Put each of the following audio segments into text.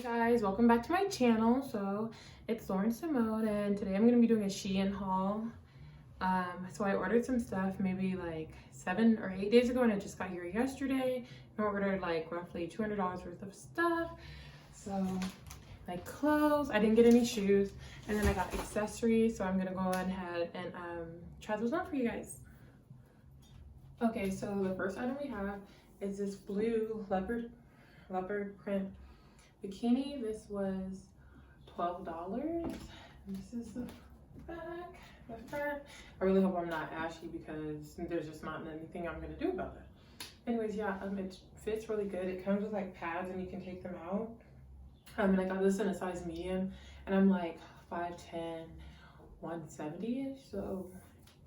Guys, welcome back to my channel. So it's Lauren Simone, and today I'm going to be doing a Shein haul. So I ordered some stuff maybe like 7 or 8 days ago, and I just got here yesterday. I ordered like roughly $200 worth of stuff. So like clothes, I didn't get any shoes, and then I got accessories. So I'm going to go ahead and try those on for you guys. Okay, so the first item we have is this blue leopard print bikini. This was $12. This is the back, the front. I really hope I'm not ashy because there's just not anything I'm gonna do about it. Anyways, yeah, it fits really good. It comes with like pads and you can take them out. And I got this in a size medium, and I'm like 5'10", 170-ish. So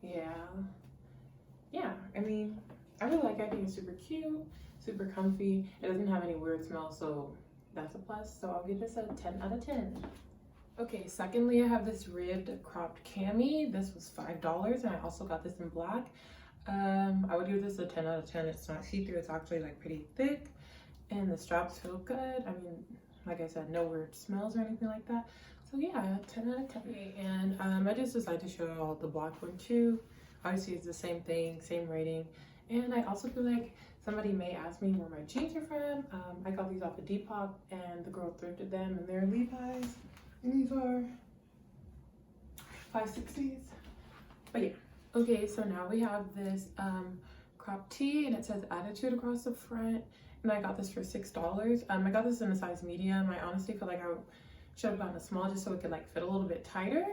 yeah, I mean, I really like it. I think it's super cute, super comfy. It doesn't have any weird smell, so that's a plus. So I'll give this a 10 out of 10. Okay, secondly, I have this ribbed cropped cami. This was $5, and I also got this in black. I would give this a 10 out of 10. It's not see-through, it's actually like pretty thick, and the straps feel good. I mean, like I said, no weird smells or anything like that. So yeah, 10 out of 10. Okay, and I just decided to show you all the black one too. Obviously it's the same thing, same rating. And I also feel like somebody may ask me where my jeans are from. I got these off of Depop, and the girl thrifted them, and they're Levi's. And these are 560s. But yeah. Okay, so now we have this crop tee, and it says attitude across the front. And I got this for $6. I got this in a size medium. I honestly feel like I should have gotten a small just so it could like fit a little bit tighter.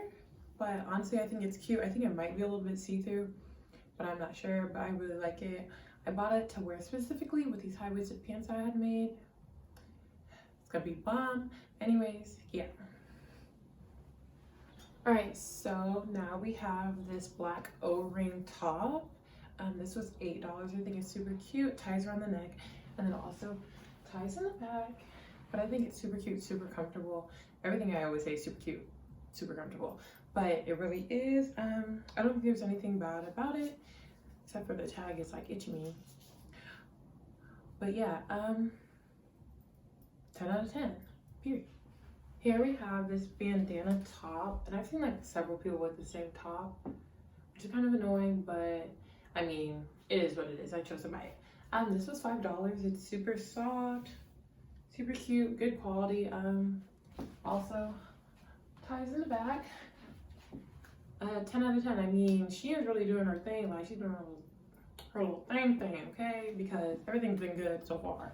But honestly, I think it's cute. I think it might be a little bit see-through, but I'm not sure. But I really like it. I bought it to wear specifically with these high-waisted pants I had made. It's gonna be bomb. Anyways, yeah. Alright, so now we have this black O-ring top. This was $8. I think it's super cute. Ties around the neck, and then also ties in the back. But I think it's super cute, super comfortable. Everything I always say is super cute, super comfortable. But it really is. I don't think there's anything bad about it, except for the tag is like itchy me. But yeah, 10 out of 10, period. Here we have this bandana top, and I've seen like several people with the same top, which is kind of annoying, but I mean, it is what it is. I chose to buy it. This was $5. It's super soft, super cute, good quality. Also ties in the back. 10 out of 10. I mean, she is really doing her thing. Like, she's doing her little thing, okay? Because everything's been good so far.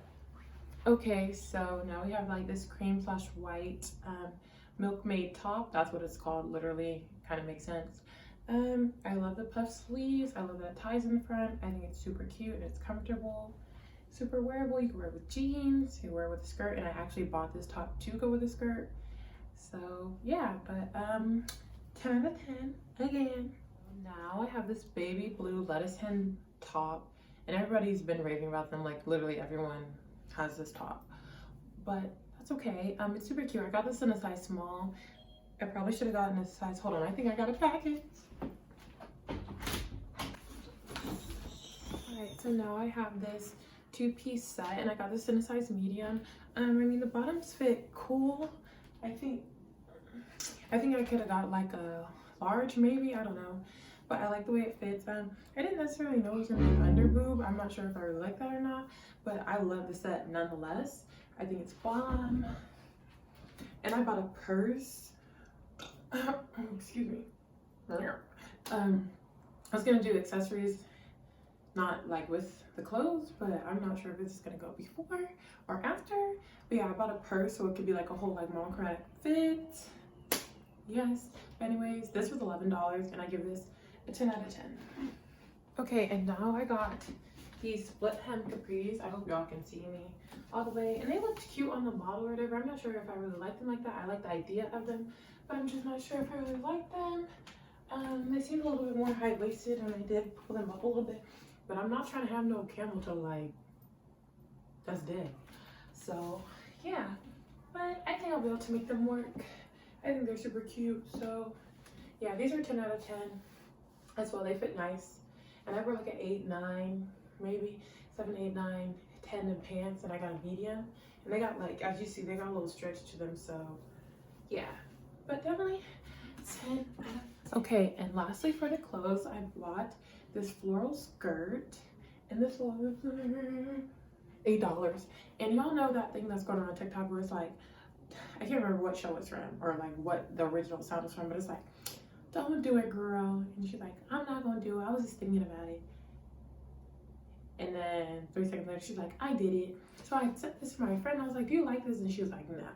Okay, so now we have like this cream/white Milkmaid top. That's what it's called, literally. Kind of makes sense. I love the puff sleeves. I love that it ties in the front. I think it's super cute and it's comfortable. Super wearable. You can wear it with jeans, you can wear it with a skirt, and I actually bought this top to go with a skirt. So yeah, but 10 out of 10 again. Now I have this baby blue lettuce hen top, and everybody's been raving about them. Like literally everyone has this top, but that's okay. It's super cute. I got this in a size small. I probably should have gotten a size, hold on, I think I got a package. Alright, so now I have this 2-piece set, and I got this in a size medium. I mean, the bottoms fit cool. I think I could have got like a large, maybe, I don't know, but I like the way it fits. I didn't necessarily know it was gonna be under boob. I'm not sure if I really like that or not, but I love the set nonetheless. I think it's bomb. And I bought a purse. Excuse me. I was gonna do accessories, not like with the clothes, but I'm not sure if this is gonna go before or after. But yeah, I bought a purse so it could be like a whole like monochromatic fit. Yes. Anyways, this was $11, and I give this a 10 out of 10. Okay, and now I got these split hem capris. I hope y'all can see me all the way, and they looked cute on the model or whatever. I'm not sure if I really like them like that. I like the idea of them, but I'm just not sure if I really like them. They seem a little bit more high-waisted, and I did pull them up a little bit, but I'm not trying to have no camel toe like that's dead. So yeah, but I think I'll be able to make them work. I think they're super cute. So yeah, these are 10 out of 10 as well. They fit nice, and I wear like an 8, 9 maybe. 7, 8, 9, 10 in pants, and I got a medium. And they got like, as you see, they got a little stretch to them, so yeah. But definitely 10 out of 10. Okay, and lastly for the clothes, I bought this floral skirt, and this was $8. And y'all know that thing that's going on TikTok where it's like, I can't remember what show it's from or like what the original sound is from, but it's like, don't do it, girl. And she's like, I'm not gonna do it. I was just thinking about it. And then 3 seconds later, she's like, I did it. So I sent this to my friend. I was like, do you like this? And she was like, no,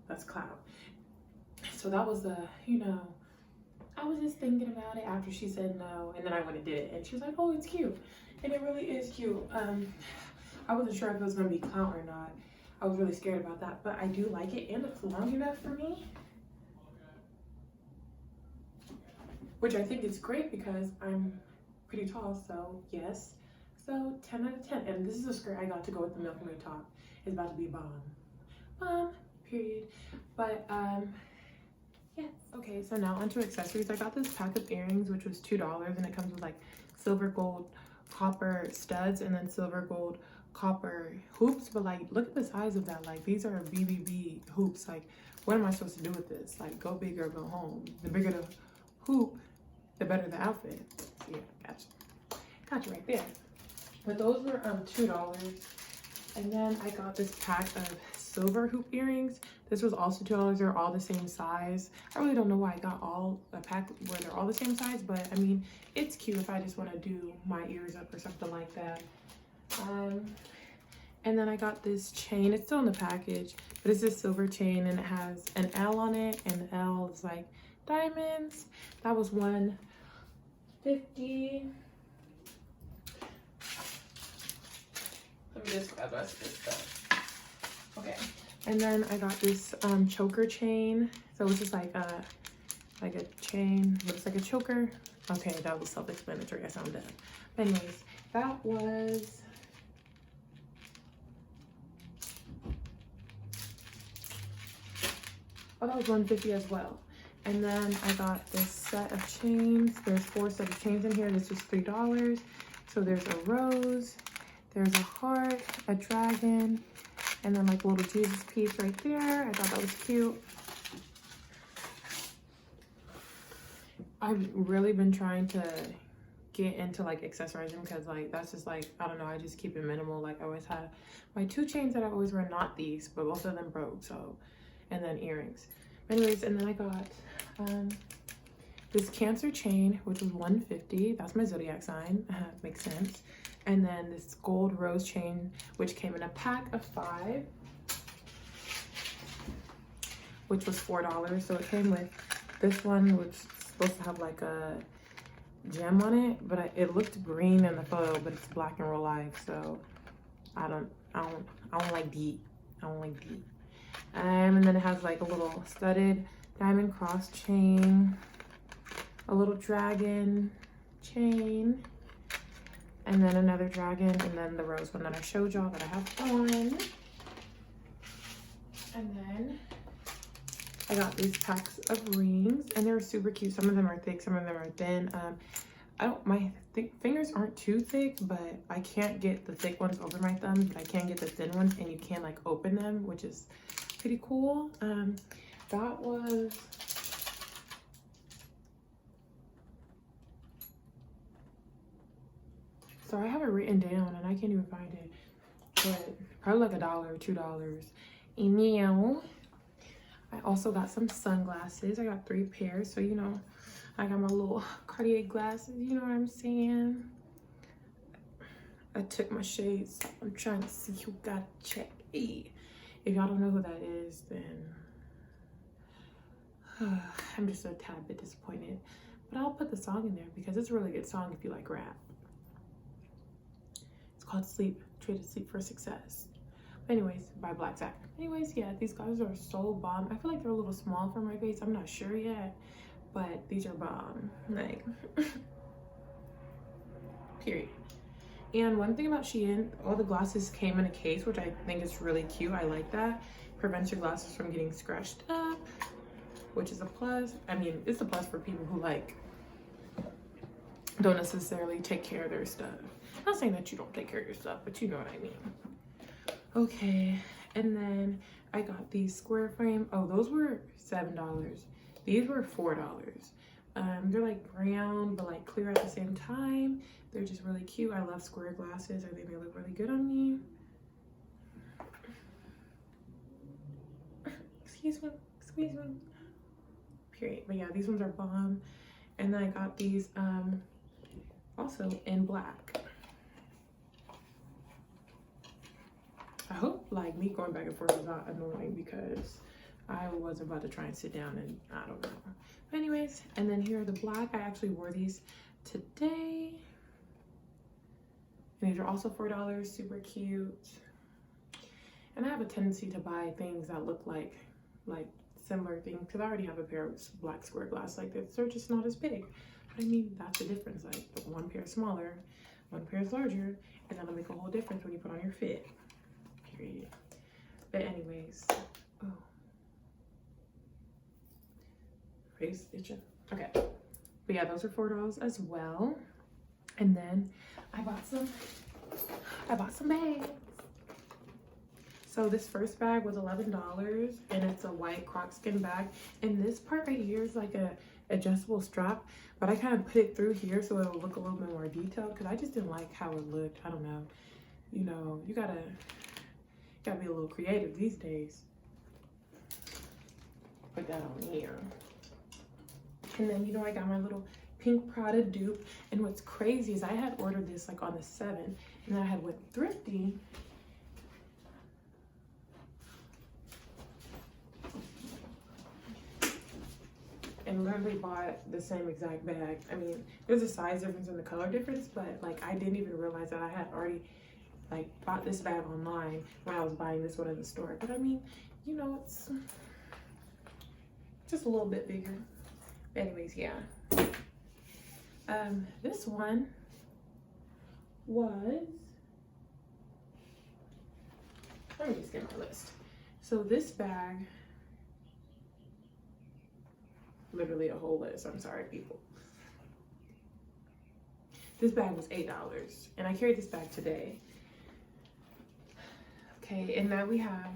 that's clout. So that was the, you know, I was just thinking about it after she said no. And then I went and did it. And she was like, oh, it's cute. And it really is cute. I wasn't sure if it was gonna be clout or not. I was really scared about that, but I do like it, and it's long enough for me, which I think is great because I'm pretty tall, so yes. So 10 out of 10, and this is a skirt I got to go with the Milkmaid top. It's about to be bomb, period. But yes. Okay, so now onto accessories. I got this pack of earrings, which was $2, and it comes with like silver, gold, copper studs, and then silver, gold, copper hoops. But like, look at the size of that. Like, these are BBB hoops. Like, what am I supposed to do with this? Like, go big or go home. The bigger the hoop, the better the outfit. So yeah, gotcha right there. But those were $2. And then I got this pack of silver hoop earrings. This was also $2. They're all the same size. I really don't know why I got a pack where they're all the same size, but I mean, it's cute if I just want to do my ears up or something like that. And then I got this chain. It's still in the package, but it's this silver chain, and it has an L on it, and the L is like diamonds. That was $150. Let me just grab the rest of this stuff. Okay. And then I got this choker chain. So it's just like a chain, looks like a choker. Okay, that was self-explanatory. I sound dead. But anyways, that was that was $150 as well. And then I got this set of chains. There's 4 sets of chains in here. This was $3. So there's a rose, there's a heart, a dragon, and then like a little Jesus piece right there. I thought that was cute. I've really been trying to get into like accessorizing because like that's just like, I don't know, I just keep it minimal. Like I always had my 2 chains that I always wear, not these, but both of them broke. So, and then earrings. Anyways, and then I got this Cancer chain, which was $150. That's my zodiac sign. Makes sense. And then this gold rose chain, which came in a pack of 5, which was $4. So it came with this one, which is supposed to have like a gem on it, but it looked green in the photo, but it's black in real life. So I don't like deep. I don't like deep. And then it has like a little studded diamond cross chain, a little dragon chain, and then another dragon, and then the rose one that I showed y'all that I have on. And then I got these packs of rings, and they're super cute. Some of them are thick, some of them are thin. My fingers aren't too thick, but I can't get the thick ones over my thumb, but I can get the thin ones, and you can like open them, which is pretty cool. That was so I have it written down and I can't even find it, but probably like $1 or $2. Email. I also got some sunglasses. I got 3 pairs, so you know, I got my little Cartier glasses, you know what I'm saying? I took my shades. I'm trying to see who got check E. If y'all don't know who that is, then I'm just a tad bit disappointed. But I'll put the song in there because it's a really good song if you like rap. It's called Sleep, Traded Sleep for Success. But anyways, by Black Zach. Anyways, yeah, these glasses are so bomb. I feel like they're a little small for my face. I'm not sure yet, but these are bomb. Like, period. And one thing about Shein, all the glasses came in a case, which I think is really cute. I like that. Prevents your glasses from getting scratched up, which is a plus. I mean, it's a plus for people who like don't necessarily take care of their stuff. not saying that you don't take care of your stuff, but you know what I mean. Okay, and then I got these square frame. Oh, those were $7. These were $4. They're like brown but like clear at the same time. They're just really cute. I love square glasses. I think they look really good on me. Excuse me. Period. But yeah, these ones are bomb. And then I got these also in black. I hope like me going back and forth is not annoying, because I was about to try and sit down and I don't know. But anyways, and then here are the black. I actually wore these today. And these are also $4, super cute. And I have a tendency to buy things that look like similar things, because I already have a pair of black square glass like this. They're just not as big. But I mean, that's the difference. Like, one pair is smaller, one pair is larger, and that'll make a whole difference when you put on your fit. Period. But anyways, oh, face itching. Okay, but yeah, those are $4 as well. And then I bought some bags. So this first bag was $11, and it's a white Croc skin bag. And this part right here is like a adjustable strap, but I kind of put it through here so it'll look a little bit more detailed, because I just didn't like how it looked. I don't know. You know, you gotta be a little creative these days. Put that on here. And then, you know, I got my little pink Prada dupe. And what's crazy is I had ordered this like on the 7th, and then I had went thrifty. And literally bought the same exact bag. I mean, there's a size difference and the color difference, but like I didn't even realize that I had already like bought this bag online when I was buying this one in the store. But I mean, you know, it's just a little bit bigger. Anyways, yeah. This one was, let me just get my list. So this bag, literally a whole list. I'm sorry, people. This bag was $8, and I carried this bag today. Okay, and now we have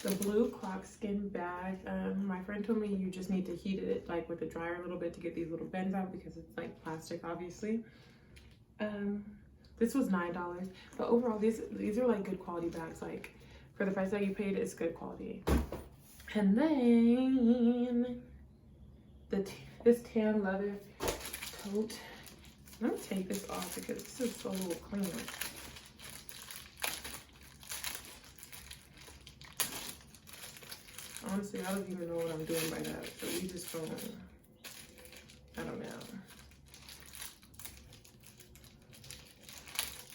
the blue Croc skin bag. My friend told me you just need to heat it like with the dryer a little bit to get these little bends out, because it's like plastic, obviously. This was $9, but overall these are like good quality bags. Like for the price that you paid, it's good quality. And then this tan leather tote. Let me take this off because this is so clean. Honestly, I don't even know what I'm doing by that. So we just don't, I don't know.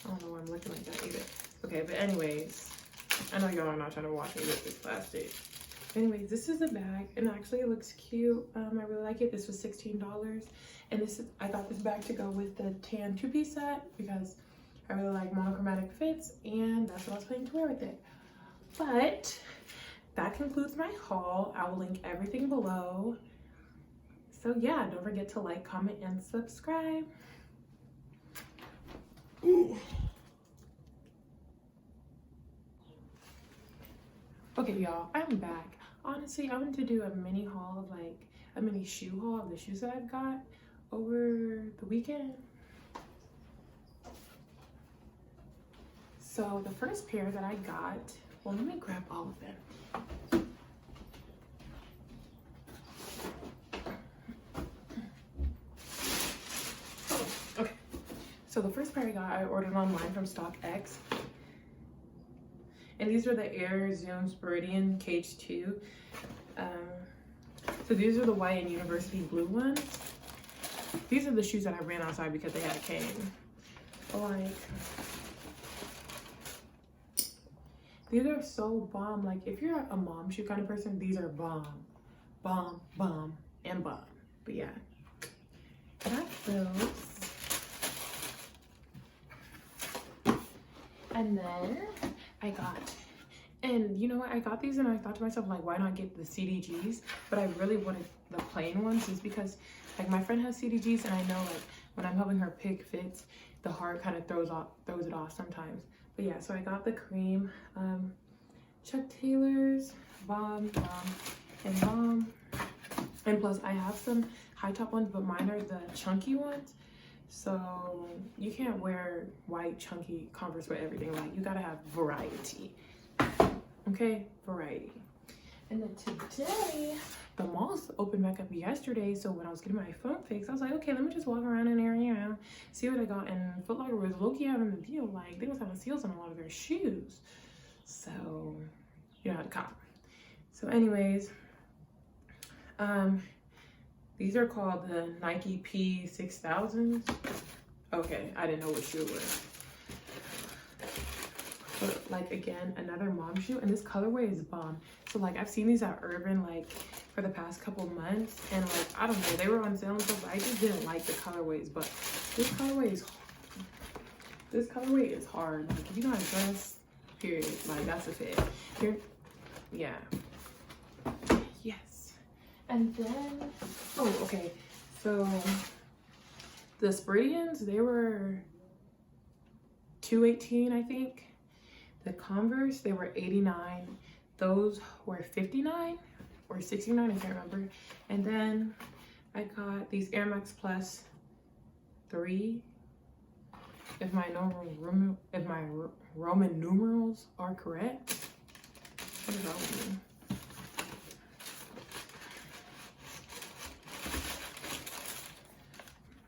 I don't know why I'm looking like that either. Okay, but anyways, I know y'all are not trying to watch me with this plastic. Anyways, this is the bag, and actually it looks cute. I really like it. This was $16, and I got this bag to go with the tan 2-piece set because I really like monochromatic fits, and that's what I was planning to wear with it. But that concludes my haul. I will link everything below. So yeah, don't forget to like, comment, and subscribe. Ooh. Okay, y'all, I'm back. Honestly, I wanted to do a mini haul of like a mini shoe haul of the shoes that I've got over the weekend. So the first pair that I got, well, let me grab all of them. Okay, so the first pair I ordered online from StockX. And these are the Air Zoom Spiridian Cage 2. So these are the white and university blue ones. These are the shoes that I ran outside because they had a cane. Like, these are so bomb. Like, if you're a mom shoe kind of person, these are bomb. Bomb, bomb, and bomb. But yeah, I got those. And then I got, and you know what, I got these and I thought to myself, like, why not get the CDGs? But I really wanted the plain ones just because, like, my friend has CDGs, and I know, like, when I'm helping her pick fits, the heart kind of throws it off sometimes. But yeah, so I got the cream, Chuck Taylor's, bomb, and bomb. And plus I have some high top ones, but mine are the chunky ones. So you can't wear white chunky Converse with everything. Like, you gotta have variety. Okay, variety. And then today, the malls opened back up yesterday. So when I was getting my phone fixed, I was like, okay, let me just walk around in there, you know, see what I got. And Foot Locker was low-key having the deal. Like, they was having seals on a lot of their shoes. So you know how to cop. So anyways, these are called the Nike P6000s. Okay, I didn't know what shoe it was. But like, again, another mom shoe, and this colorway is bomb. So like, I've seen these at Urban like for the past couple months, and like, I don't know, they were on sale and stuff, but I just didn't like the colorways. But this colorway is hard. Like, if you gotta dress, period, like, that's a fit. Here, yeah. Yes. And then, oh, okay, so the Spiridians, they were $218, I think. The Converse, they were $89. Those were $59 or $69, I can't remember. And then I got these Air Max Plus 3. If my Roman numerals are correct. What does that mean?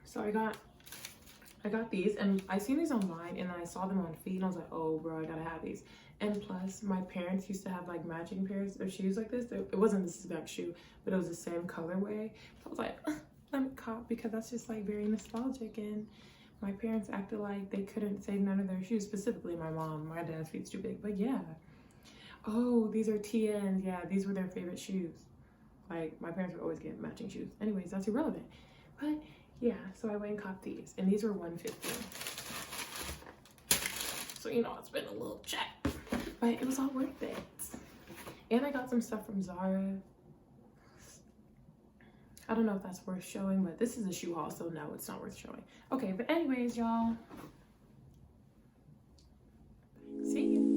So I got these, and I seen these online, and I saw them on feet, and I was like, oh bro, I gotta have these. And plus, my parents used to have like matching pairs of shoes like this. It wasn't this exact shoe, but it was the same colorway. So I was like, let me cop, because that's just like very nostalgic. And my parents acted like they couldn't save none of their shoes, specifically my mom. My dad's feet's too big, but yeah. Oh, these are TNs. Yeah, these were their favorite shoes. Like, my parents would always get matching shoes. Anyways, that's irrelevant. But yeah, so I went and copped these, and these were $150. So, you know, it's been a little check, but it was all worth it. And I got some stuff from Zara. I don't know if that's worth showing, but this is a shoe haul, so no, it's not worth showing. Okay, but anyways, y'all, see you.